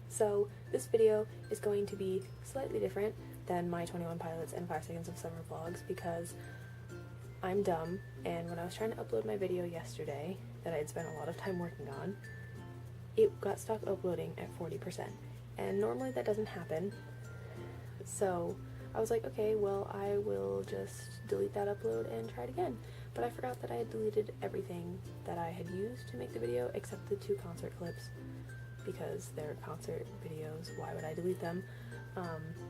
So this video is going to be slightly different than my 21 Pilots and 5 Seconds of Summer vlogs because I'm dumb, and when I was trying to upload my video yesterday that I had spent a lot of time working on, it got stuck uploading at 40%, and normally that doesn't happen. So I was like, okay, well, I will just delete that upload and try it again. But I forgot that I had deleted everything that I had used to make the video except the 2 concert clips, because they're concert videos, why would I delete them?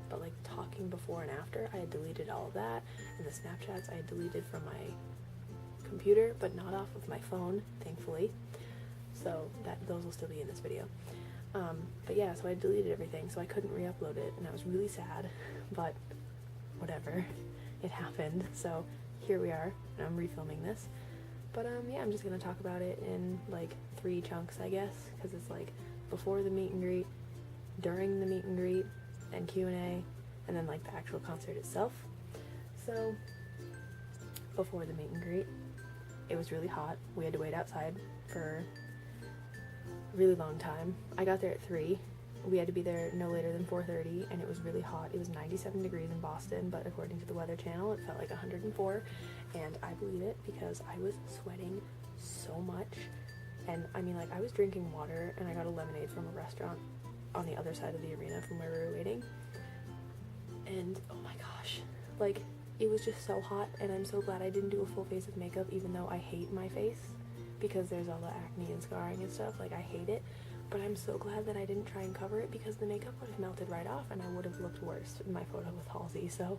But like talking before and after, I had deleted all of that, and the Snapchats I had deleted from my computer, but not off of my phone, thankfully. So those will still be in this video. But yeah, so I deleted everything, so I couldn't re-upload it, and I was really sad, but whatever, it happened. So here we are, and I'm refilming this. But yeah, I'm just gonna talk about it in like 3 chunks, I guess, because it's like before the meet and greet, during the meet and greet, and Q&A, and then like the actual concert itself. So before the meet and greet, it was really hot. We had to wait outside for a really long time. I got there at 3. We had to be there no later than 4:30, and it was really hot. It was 97 degrees in Boston, but according to the Weather Channel, it felt like 104, and I believe it because I was sweating so much. And I mean, like, I was drinking water, and I got a lemonade from a restaurant on the other side of the arena from where we were waiting. And oh my gosh, like, it was just so hot, and I'm so glad I didn't do a full face of makeup, even though I hate my face because there's all the acne and scarring and stuff. Like, I hate it. But I'm so glad that I didn't try and cover it, because the makeup would have melted right off and I would have looked worse in my photo with Halsey. So,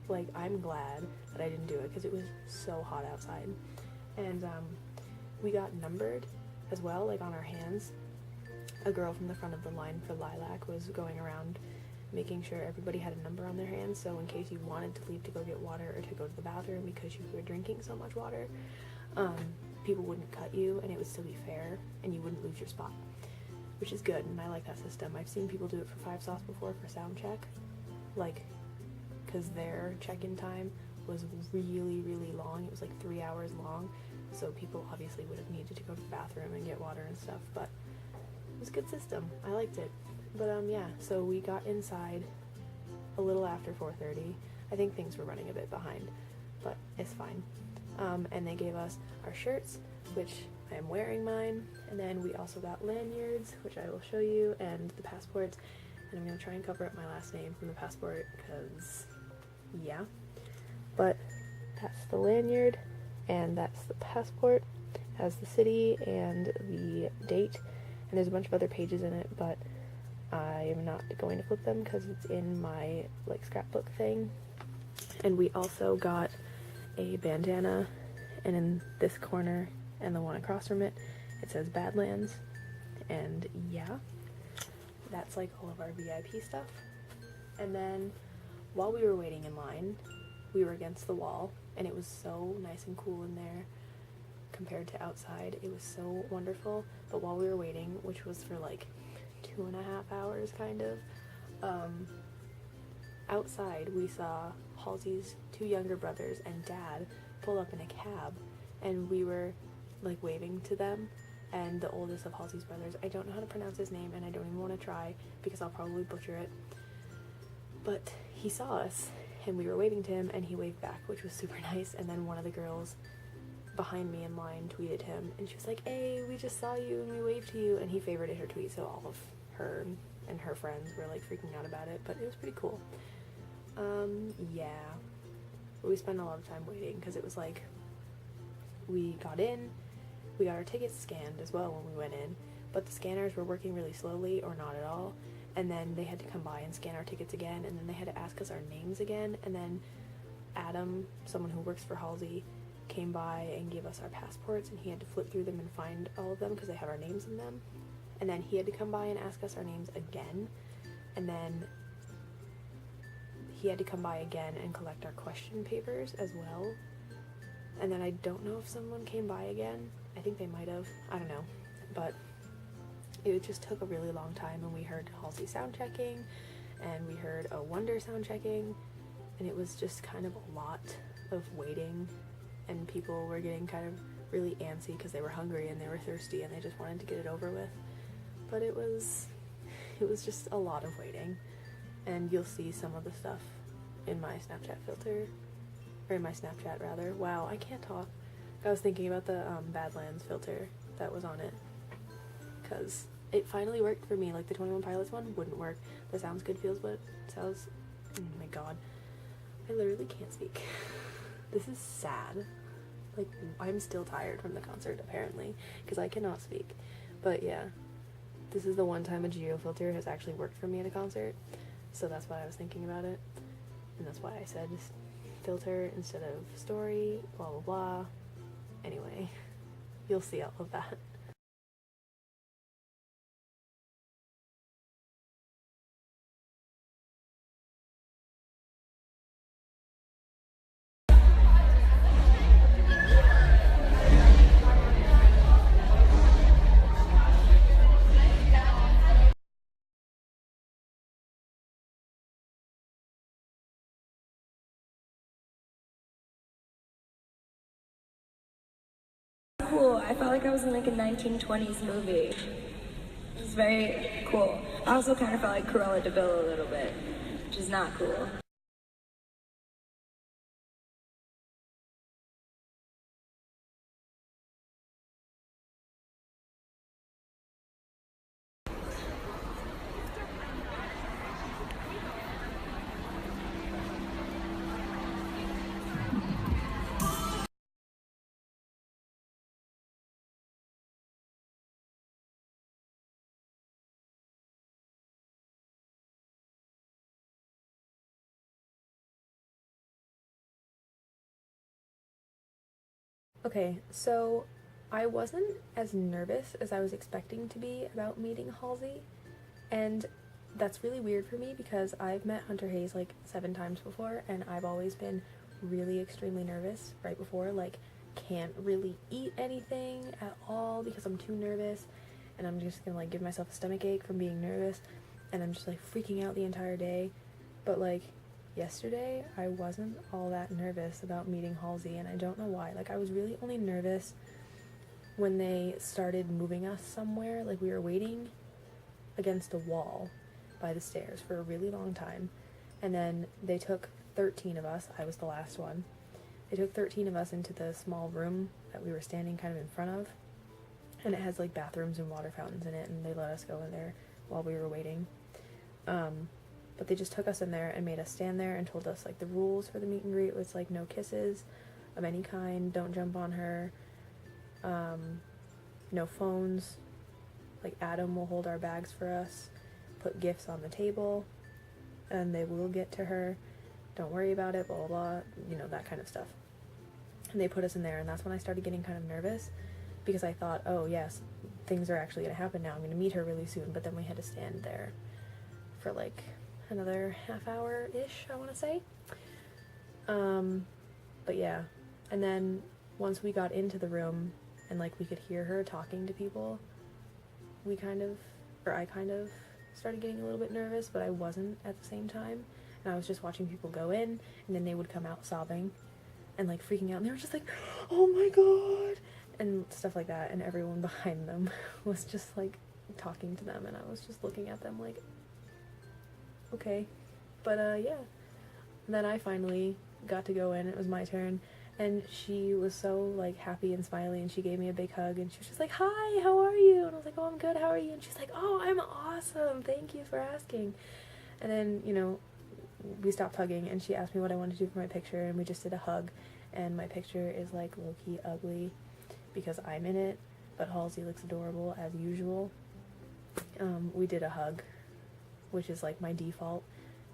like, I'm glad that I didn't do it because it was so hot outside. And we got numbered as well, like on our hands. A girl from the front of the line for Lilac was going around making sure everybody had a number on their hands, so in case you wanted to leave to go get water or to go to the bathroom because you were drinking so much water, people wouldn't cut you and it would still be fair and you wouldn't lose your spot, which is good, and I like that system. I've seen people do it for 5 sauce before for sound check, like, because their check-in time was really, really long. It was like 3 hours long, so people obviously would have needed to go to the bathroom and get water and stuff, but it was a good system. I liked it. But yeah, so we got inside a little after 4:30. I think things were running a bit behind, but it's fine. And they gave us our shirts, which I am wearing mine, and then we also got lanyards, which I will show you, and the passports, and I'm going to try and cover up my last name from the passport, because, yeah. But that's the lanyard, and that's the passport. It has the city and the date, and there's a bunch of other pages in it, but I am not going to flip them because it's in my, like, scrapbook thing. And we also got a bandana, and in this corner and the one across from it, it says Badlands. And yeah, that's like all of our VIP stuff. And then while we were waiting in line, we were against the wall, and it was so nice and cool in there compared to outside. It was so wonderful. But while we were waiting, which was for like 2.5 hours kind of, outside we saw Halsey's 2 younger brothers and dad pull up in a cab, and we were like waving to them, and the oldest of Halsey's brothers, I don't know how to pronounce his name, and I don't even want to try because I'll probably butcher it, but he saw us and we were waving to him, and he waved back, which was super nice. And then one of the girls behind me in line tweeted him, and she was like, "Hey, we just saw you and we waved to you," and he favorited her tweet, so all of her and her friends were like freaking out about it, but it was pretty cool. Yeah, but we spent a lot of time waiting because it was like, we got in, we got our tickets scanned as well when we went in, but the scanners were working really slowly or not at all, and then they had to come by and scan our tickets again, and then they had to ask us our names again, and then Adam, someone who works for Halsey, came by and gave us our passports, and he had to flip through them and find all of them because they have our names in them, and then he had to come by and ask us our names again, and then he had to come by again and collect our question papers as well. And then I don't know if someone came by again. I think they might have. I don't know. But it just took a really long time, and we heard Halsey sound checking, and we heard a Wonder sound checking, and it was just kind of a lot of waiting, and people were getting kind of really antsy because they were hungry and they were thirsty and they just wanted to get it over with. But it was it was just a lot of waiting, and you'll see some of the stuff in my Snapchat filter, or in my Snapchat rather. Wow, I can't talk. I was thinking about the Badlands filter that was on it, because it finally worked for me. Like the 21 Pilots one wouldn't work. The Sounds Good Feels What Sounds, oh my god, I literally can't speak. This is sad. Like, I'm still tired from the concert apparently, because I cannot speak. But yeah, this is the one time a geo filter has actually worked for me at a concert, so that's why I was thinking about it, and that's why I said filter instead of story, blah blah blah. Anyway, you'll see all of that. Cool. I felt like I was in like a 1920s movie. It was very cool. I also kind of felt like Cruella de Vil a little bit, which is not cool. Okay, so I wasn't as nervous as I was expecting to be about meeting Halsey, and that's really weird for me because I've met Hunter Hayes like 7 times before, and I've always been really extremely nervous right before, like can't really eat anything at all because I'm too nervous, and I'm just gonna like give myself a stomach ache from being nervous, and I'm just like freaking out the entire day. But like yesterday, I wasn't all that nervous about meeting Halsey, and I don't know why. Like, I was really only nervous when they started moving us somewhere. Like, we were waiting against a wall by the stairs for a really long time, and then they took 13 of us. I was the last one. They took 13 of us into the small room that we were standing kind of in front of, and it has like bathrooms and water fountains in it, and they let us go in there while we were waiting. But they just took us in there and made us stand there and told us like the rules for the meet and greet was like no kisses of any kind, don't jump on her, no phones, like Adam will hold our bags for us, put gifts on the table, and they will get to her, don't worry about it, blah blah blah, you know, that kind of stuff. And they put us in there, and that's when I started getting kind of nervous, because I thought, oh yes, things are actually going to happen now, I'm going to meet her really soon. But then we had to stand there for like another half hour-ish, I want to say. But yeah, and then once we got into the room and like we could hear her talking to people, I kind of started getting a little bit nervous, but I wasn't at the same time, and I was just watching people go in, and then they would come out sobbing and like freaking out, and they were just like, oh my god, and stuff like that, and everyone behind them was just like talking to them, and I was just looking at them like, okay. But yeah, and then I finally got to go in. It was my turn, and she was so like happy and smiley, and she gave me a big hug, and she was just like, hi, how are you? And I was like, oh, I'm good, how are you? And she's like, oh, I'm awesome, thank you for asking. And then, you know, we stopped hugging, and she asked me what I wanted to do for my picture, and we just did a hug, and my picture is like low-key ugly because I'm in it, but Halsey looks adorable as usual. We did a hug, which is like my default,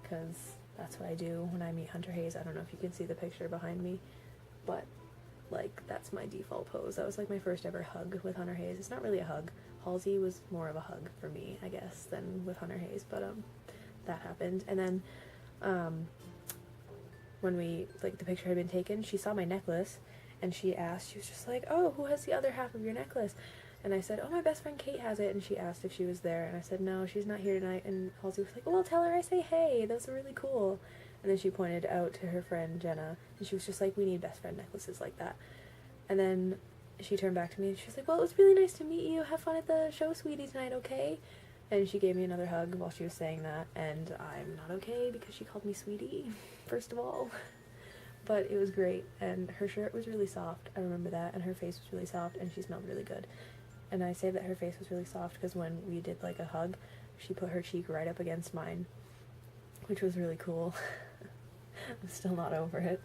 because that's what I do when I meet Hunter Hayes. I don't know if you can see the picture behind me, but like that's my default pose. That was like my first ever hug with Hunter Hayes. It's not really a hug. Halsey was more of a hug for me, I guess, than with Hunter Hayes, but that happened. And then when we, like, the picture had been taken, she saw my necklace, and she was just like, oh, who has the other half of your necklace? And I said, oh, my best friend Kate has it. And she asked if she was there, and I said, no, she's not here tonight. And Halsey was like, well, tell her I say hey, those are really cool. And then she pointed out to her friend Jenna, and she was just like, we need best friend necklaces like that. And then she turned back to me, and she was like, well, it was really nice to meet you, have fun at the show, sweetie, tonight, okay? And she gave me another hug while she was saying that, and I'm not okay because she called me sweetie, first of all. But it was great, and her shirt was really soft, I remember that, and her face was really soft, and she smelled really good. And I say that her face was really soft because when we did like a hug, she put her cheek right up against mine, which was really cool. I'm still not over it.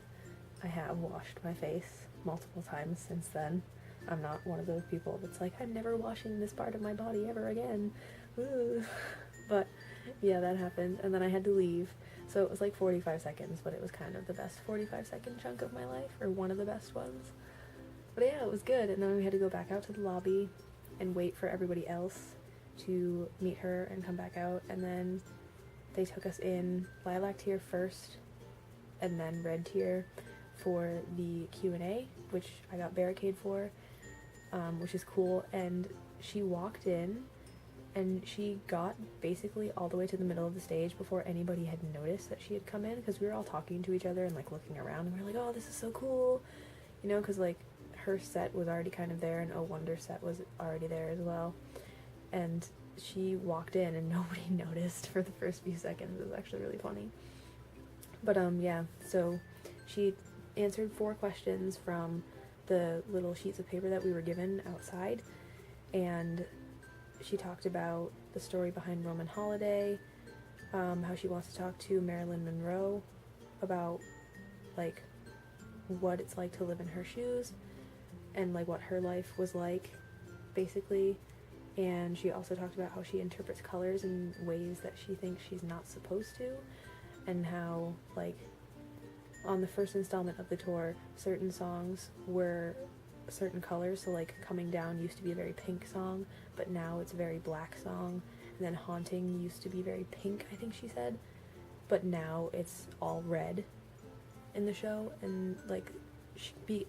I have washed my face multiple times since then. I'm not one of those people that's like, I'm never washing this part of my body ever again. Ooh. But yeah, that happened, and then I had to leave. So it was like 45 seconds, but it was kind of the best 45-second chunk of my life, or one of the best ones. But yeah, it was good, and then we had to go back out to the lobby and wait for everybody else to meet her and come back out, and then they took us in lilac tier first, and then red tier for the Q&A, which I got barricade for, which is cool. And she walked in, and she got basically all the way to the middle of the stage before anybody had noticed that she had come in, because we were all talking to each other and like looking around, and we were like, oh, this is so cool, you know, because like her set was already kind of there, and Oh Wonder set was already there as well, and she walked in and nobody noticed for the first few seconds. It was actually really funny. But yeah, so she answered 4 questions from the little sheets of paper that we were given outside, and she talked about the story behind Roman Holiday, how she wants to talk to Marilyn Monroe about like what it's like to live in her shoes and like what her life was like basically. And she also talked about how she interprets colors in ways that she thinks she's not supposed to, and how like on the first installment of the tour certain songs were certain colors, so like Coming Down used to be a very pink song, but now it's a very black song, and then Haunting used to be very pink, I think she said, but now it's all red in the show, and like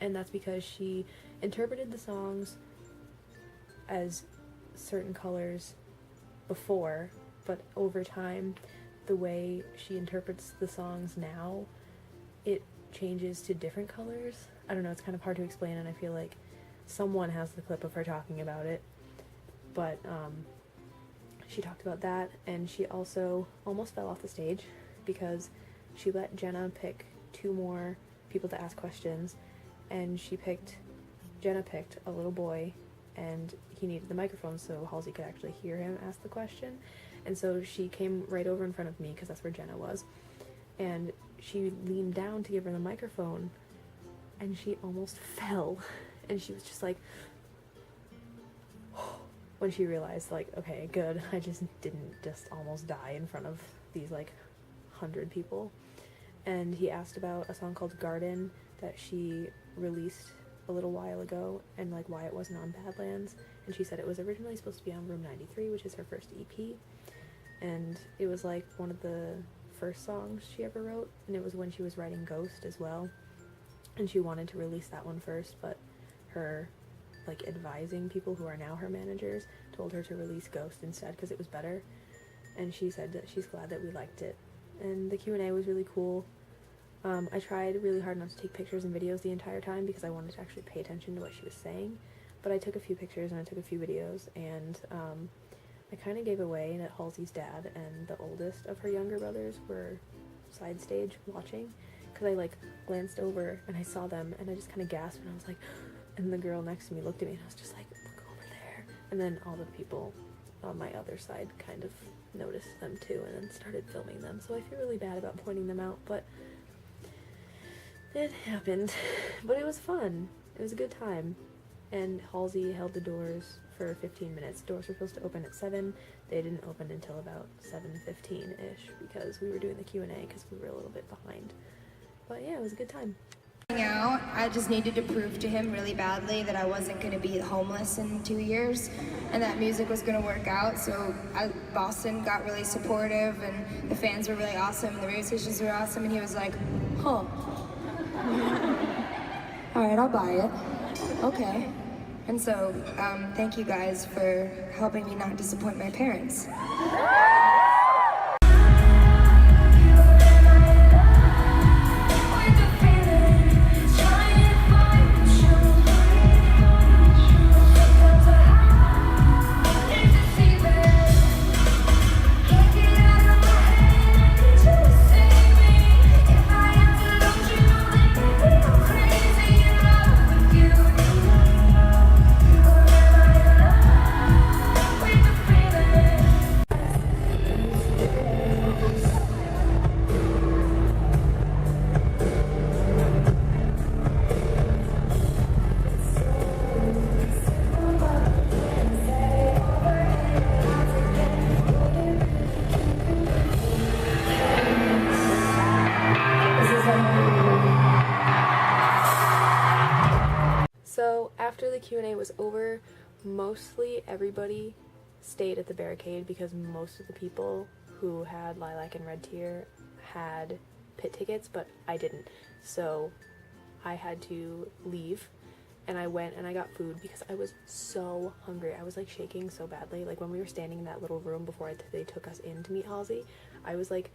and that's because she interpreted the songs as certain colors before, but over time the way she interprets the songs now, it changes to different colors. I don't know, it's kind of hard to explain, and I feel like someone has the clip of her talking about it, but she talked about that. And she also almost fell off the stage because she let Jenna pick 2 more people to ask questions, and Jenna picked a little boy, and he needed the microphone so Halsey could actually hear him ask the question. And so she came right over in front of me because that's where Jenna was, and she leaned down to give her the microphone, and she almost fell, and she was just like when she realized like, okay, good, I just didn't just almost die in front of these like 100 people. And he asked about a song called Garden that she released a little while ago, and like why it wasn't on Badlands, and she said it was originally supposed to be on Room 93, which is her first EP, and it was like one of the first songs she ever wrote, and it was when she was writing Ghost as well, and she wanted to release that one first, but her like advising people who are now her managers told her to release Ghost instead because it was better, and she said that she's glad that we liked it. And the Q&A was really cool. I tried really hard not to take pictures and videos the entire time because I wanted to actually pay attention to what she was saying, but I took a few pictures and I took a few videos, and I kind of gave away that Halsey's dad and the oldest of her younger brothers were side stage watching, because I like glanced over and I saw them and I just kind of gasped, and I was like, and the girl next to me looked at me and I was just like, look over there, and then all the people on my other side kind of noticed them too and then started filming them, so I feel really bad about pointing them out, but it happened. But it was fun, it was a good time. And Halsey held the doors for 15 minutes. Doors were supposed to open at 7. They didn't open until about 7:15-ish because we were doing the Q&A because we were a little bit behind. But yeah, it was a good time. Out, I just needed to prove to him really badly that I wasn't going to be homeless in 2 years and that music was going to work out. So Boston got really supportive and the fans were really awesome and the radio stations were awesome, and he was like, huh. All right, I'll buy it. Okay. And so, thank you guys for helping me not disappoint my parents. the Q&A was over, mostly everybody stayed at the barricade because most of the people who had lilac and red tier had pit tickets, but I didn't. So I had to leave, and I went and I got food because I was so hungry. I was like shaking so badly. Like when we were standing in that little room before they took us in to meet Halsey, I was like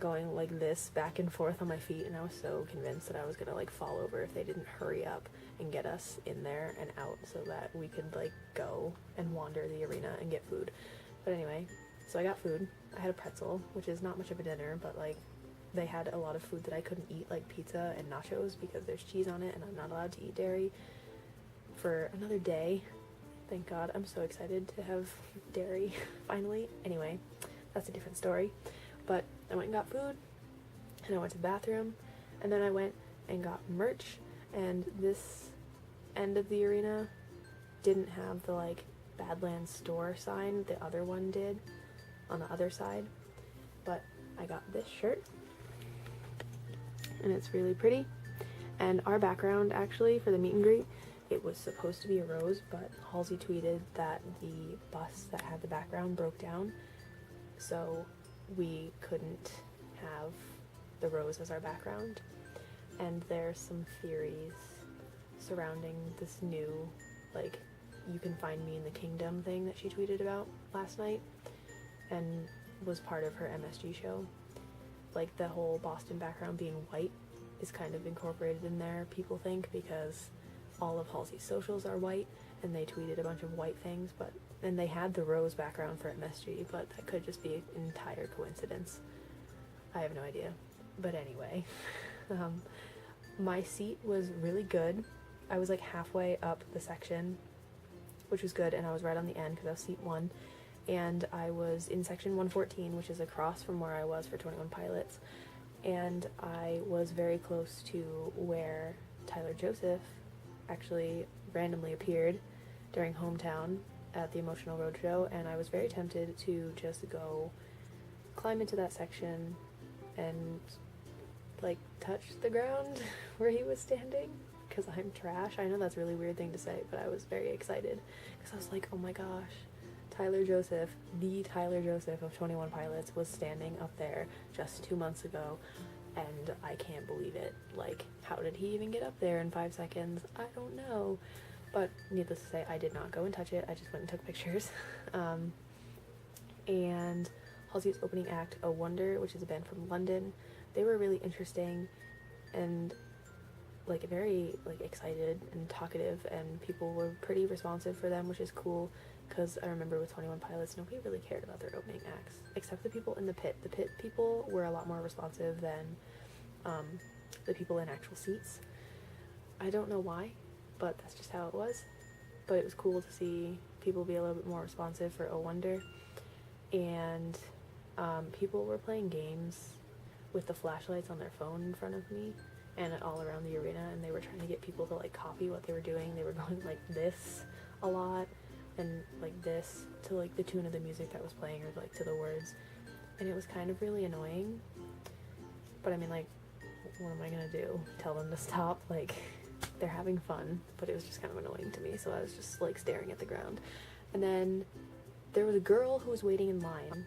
going like this back and forth on my feet, and I was so convinced that I was gonna like fall over if they didn't hurry up and get us in there and out so that we could like go and wander the arena and get food. But anyway, so I got food. I had a pretzel, which is not much of a dinner, but like they had a lot of food that I couldn't eat, like pizza and nachos, because there's cheese on it and I'm not allowed to eat dairy for another day. Thank God. I'm so excited to have dairy finally. Anyway, that's a different story. But I went and got food, and I went to the bathroom, and then I went and got merch, and this end of the arena didn't have the like Badlands store sign. The other one did on the other side. But I got this shirt, and it's really pretty. And our background, actually, for the meet and greet, it was supposed to be a rose, but Halsey tweeted that the bus that had the background broke down, so we couldn't have the rose as our background. And there's some theories surrounding this new, like, you can find me in the kingdom thing that she tweeted about last night and was part of her MSG show. Like, the whole Boston background being white is kind of incorporated in there, people think, because all of Halsey's socials are white, and they tweeted a bunch of white things, and they had the rose background for MSG, but that could just be an entire coincidence. I have no idea. But anyway, my seat was really good. I was like halfway up the section, which was good, and I was right on the end because I was seat 1, and I was in section 114, which is across from where I was for 21 Pilots, and I was very close to where Tyler Joseph actually randomly appeared during Hometown at the Emotional Roadshow, and I was very tempted to just go climb into that section and like touch the ground where he was standing, because I'm trash. I know that's a really weird thing to say, but I was very excited because I was like, oh my gosh, Tyler Joseph, the Tyler Joseph of 21 Pilots, was standing up there just 2 months ago, and I can't believe it. Like, how did he even get up there in 5 seconds? I don't know. But needless to say, I did not go and touch it. I just went and took pictures. And Halsey's opening act, A Wonder, which is a band from London, they were really interesting and like very like excited and talkative, and people were pretty responsive for them, which is cool, because I remember with 21 Pilots, nobody really cared about their opening acts except the people in the pit. The pit people were a lot more responsive than the people in actual seats. I don't know why, but that's just how it was. But it was cool to see people be a little bit more responsive for Oh Wonder. And people were playing games with the flashlights on their phone in front of me and all around the arena, and they were trying to get people to like copy what they were doing. They were going like this a lot and like this to like the tune of the music that was playing, or like to the words, and it was kind of really annoying. But I mean, like, what am I gonna do? Tell them to stop? Like, they're having fun, but it was just kind of annoying to me, so I was just like staring at the ground. And then there was a girl who was waiting in line,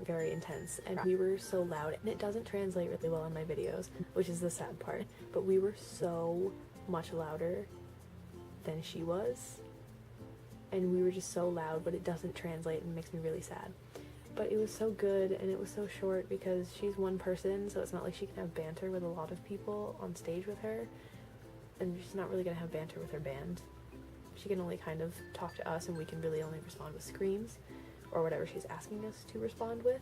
very intense, and we were so loud, and it doesn't translate really well in my videos, which is the sad part, but we were so much louder than she was, and we were just so loud, but it doesn't translate and makes me really sad. But it was so good, and it was so short because she's one person, so it's not like she can have banter with a lot of people on stage with her, and she's not really gonna have banter with her band. She can only kind of talk to us, and we can really only respond with screams or whatever she's asking us to respond with.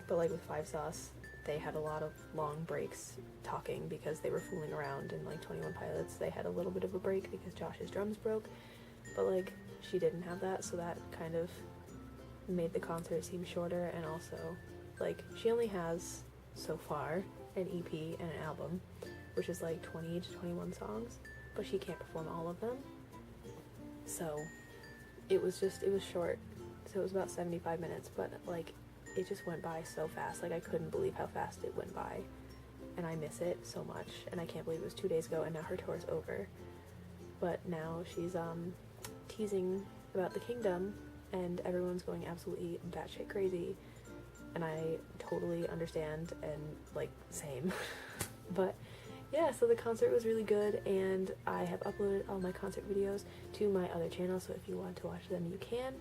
But like with Five Sauce, they had a lot of long breaks talking because they were fooling around, and like 21 Pilots, they had a little bit of a break because Josh's drums broke, but like she didn't have that, so that kind of made the concert seem shorter. And also, like, she only has so far an EP and an album, which is like 20 to 21 songs, but she can't perform all of them, so it was short. So it was about 75 minutes, but like it just went by so fast. Like, I couldn't believe how fast it went by, and I miss it so much, and I can't believe it was 2 days ago and now her tour's over. But now she's teasing about the kingdom, and everyone's going absolutely batshit crazy, and I totally understand, and like, same. But yeah, so the concert was really good, and I have uploaded all my concert videos to my other channel, so if you want to watch them, you can.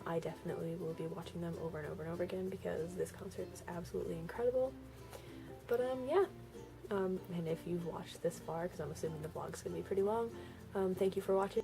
I definitely will be watching them over and over and over again because this concert was absolutely incredible. But yeah, and if you've watched this far, because I'm assuming the vlog's gonna be pretty long, thank you for watching.